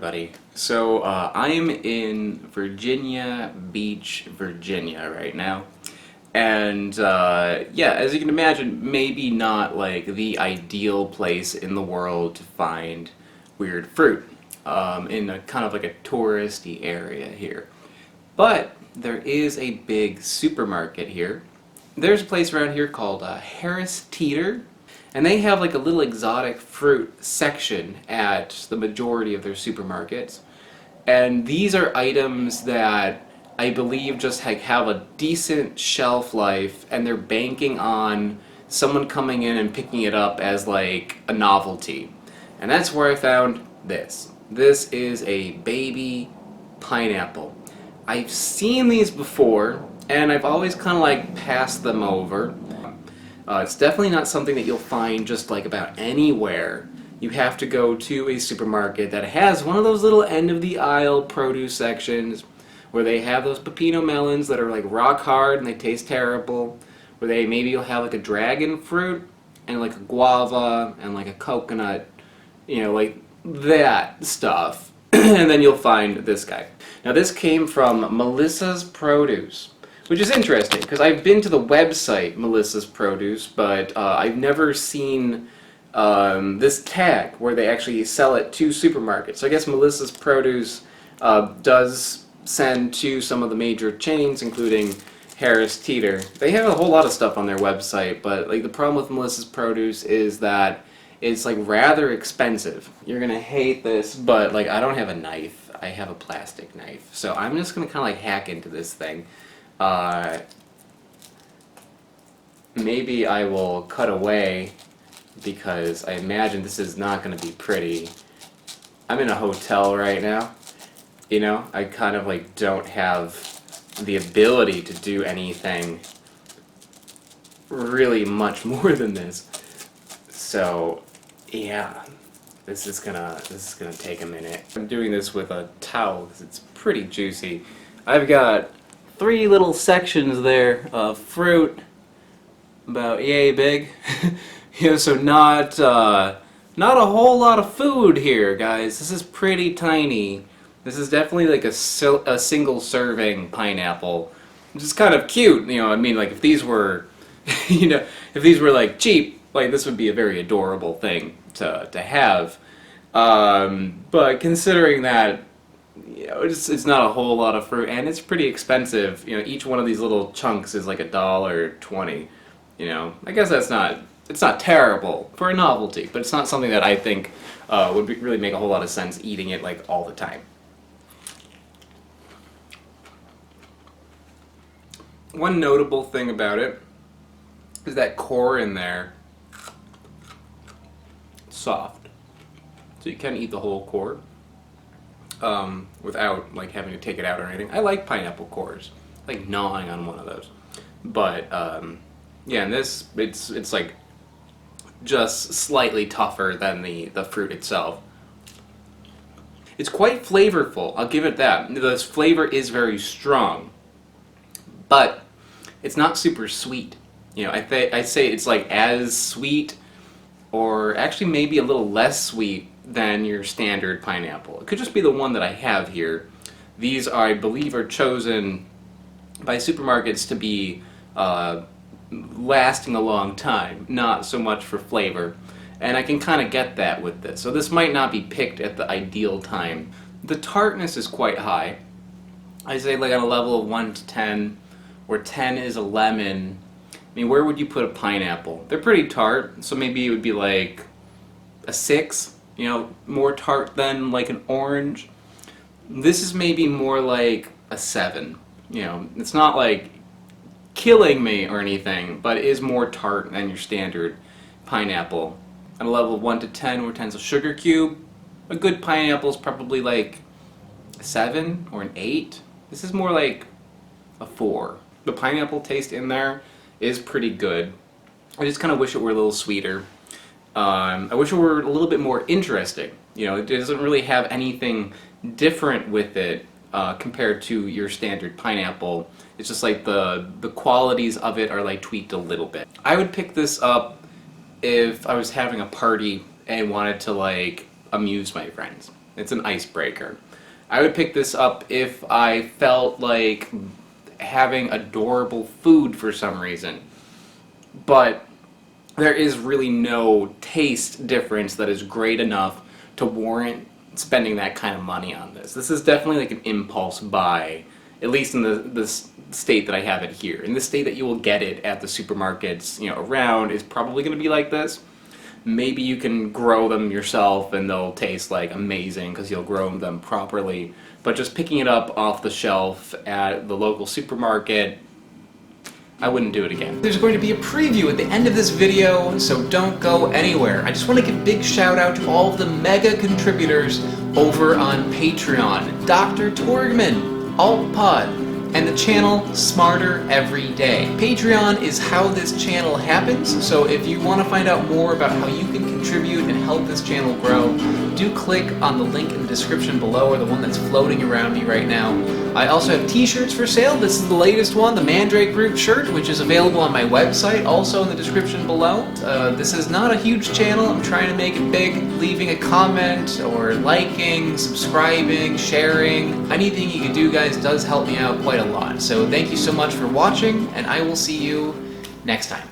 everybody. So I'm in Virginia Beach, Virginia right now. And yeah, as you can imagine, maybe not like the ideal place in the world to find weird fruit in a kind of like a touristy area here. But there is a big supermarket here. There's a place around here called Harris Teeter, and they have like a little exotic fruit section at the majority of their supermarkets. And these are items that I believe just have a decent shelf life, and they're banking on someone coming in and picking it up as like a novelty. And that's where I found this. This is a baby pineapple. I've seen these before, and I've always kind of like passed them over. It's definitely not something that you'll find just like about anywhere. You have to go to a supermarket that has one of those little end of the aisle produce sections where they have those pepino melons that are like rock hard and they taste terrible, where they maybe you'll have like a dragon fruit and like a guava and like a coconut, you know, like that stuff. And then you'll find this guy. Now this came from Melissa's Produce, which is interesting because I've been to the website Melissa's Produce, but I've never seen this tag where they actually sell it to supermarkets. So I guess Melissa's Produce does send to some of the major chains, including Harris Teeter. They have a whole lot of stuff on their website, but like the problem with Melissa's Produce is that it's like rather expensive. You're gonna hate this, but like I don't have a knife. I have a plastic knife, so I'm just gonna kind of like hack into this thing. Maybe I will cut away because I imagine this is not going to be pretty. I'm in a hotel right now. You know, I kind of like don't have the ability to do anything really much more than this. So, yeah, this is gonna take a minute. I'm doing this with a towel because it's pretty juicy. I've got 3 little sections there of fruit, about yay big. You know, so not a whole lot of food here, guys. This is pretty tiny. This is definitely like a single serving pineapple, which is kind of cute. You know, I mean, like if these were, you know, if these were like cheap, like this would be a very adorable thing to have. But considering that, you know, it's not a whole lot of fruit, and it's pretty expensive. You know, each one of these little chunks is like $1.20. You know, I guess it's not terrible for a novelty, but it's not something that I think would really make a whole lot of sense eating it like all the time. One notable thing about it is that core in there, soft, so you can eat the whole core without like having to take it out or anything. I like pineapple cores, I like gnawing on one of those, but yeah, and this it's like just slightly tougher than the fruit itself. It's quite flavorful, I'll give it that. This flavor is very strong, but it's not super sweet. You know, I say it's like as sweet, or actually maybe a little less sweet than your standard pineapple. It could just be the one that I have here. These, I believe, are chosen by supermarkets to be lasting a long time, not so much for flavor. And I can kind of get that with this. So this might not be picked at the ideal time. The tartness is quite high. I say like on a level of 1 to 10, where 10 is a lemon. I mean, where would you put a pineapple? They're pretty tart, so maybe it would be like a 6, you know, more tart than like an orange. This is maybe more like a 7. You know, it's not like killing me or anything, but it is more tart than your standard pineapple. At a level of 1 to 10, where 10 is a sugar cube, a good pineapple is probably like a 7 or an 8. This is more like a 4. The pineapple taste in there is pretty good. I just kind of wish it were a little sweeter. I wish it were a little bit more interesting. You know, it doesn't really have anything different with it compared to your standard pineapple. It's just like the qualities of it are like tweaked a little bit. I would pick this up if I was having a party and wanted to like amuse my friends. It's an icebreaker. I would pick this up if I felt like having adorable food for some reason. But there is really no taste difference that is great enough to warrant spending that kind of money on this. This is definitely like an impulse buy, at least in the state that I have it here. In the state that you will get it at the supermarkets, around is probably going to be like this. Maybe you can grow them yourself and they'll taste like amazing because you'll grow them properly. But just picking it up off the shelf at the local supermarket, I wouldn't do it again. There's going to be a preview at the end of this video, so don't go anywhere. I just want to give a big shout out to all of the mega contributors over on Patreon. Dr. Tourgman, AltPod, and the channel Smarter Every Day. Patreon is how this channel happens, so if you want to find out more about how you can contribute and help this channel grow, do click on the link in the description below, or the one that's floating around me right now. I also have t-shirts for sale. This is the latest one, the Mandrake Group shirt, which is available on my website, also in the description below. This is not a huge channel. I'm trying to make it big. Leaving a comment or liking, subscribing, sharing, anything you can do, guys, does help me out quite a lot. So thank you so much for watching, and I will see you next time.